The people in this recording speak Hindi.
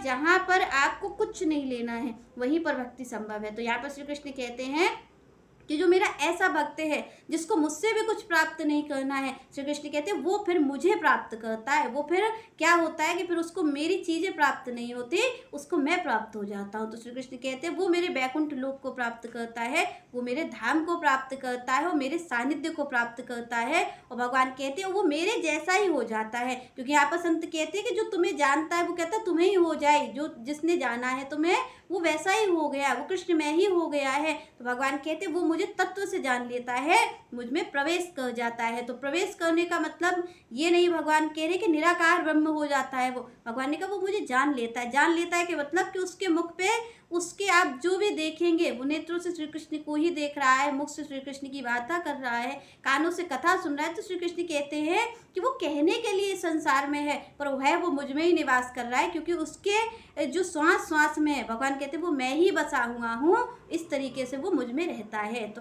जहाँ पर आपको कुछ नहीं लेना है वहीं पर भक्ति संभव है। तो यहाँ पर श्री कृष्ण कहते हैं कि जो मेरा ऐसा भक्त है जिसको मुझसे भी कुछ प्राप्त नहीं करना है, श्री कृष्ण कहते हैं वो फिर मुझे प्राप्त करता है। वो फिर क्या होता है कि फिर उसको मेरी चीज़ें प्राप्त नहीं होती, उसको मैं प्राप्त हो जाता हूँ। तो श्री कृष्ण कहते हैं वो मेरे बैकुंठ लोक को प्राप्त करता है, वो मेरे धाम को प्राप्त करता है, वो मेरे सानिध्य को प्राप्त करता है। और भगवान कहते हैं वो मेरे जैसा ही हो जाता है, क्योंकि यहाँ पर संत कहते हैं कि जो तुम्हें जानता है वो कहता है तुम्हें ही हो जाए, जो जिसने जाना है तुम्हें वो वैसा ही हो गया, वो कृष्ण में ही हो गया है। तो भगवान कहते हैं वो मुझे तत्व से जान लेता है, मुझ में प्रवेश कर जाता है। तो प्रवेश करने का मतलब ये नहीं भगवान कह रहे कि निराकार ब्रह्म हो जाता है। वो भगवान ने कहा वो मुझे जान लेता है। जान लेता है कि मतलब कि उसके मुख पे उसके आप जो भी देखेंगे वो नेत्रों से श्री कृष्ण को ही देख रहा है, मुख से श्री कृष्ण की वार्ता कर रहा है, कानों से कथा सुन रहा है। तो श्री कृष्ण कहते हैं कि वो कहने के लिए संसार में है पर वो मुझ में ही निवास कर रहा है, क्योंकि उसके जो श्वास श्वास में है, भगवान कहते हैं वो मैं ही बसा हुआ हूँ, इस तरीके से वो मुझ में रहता है। तो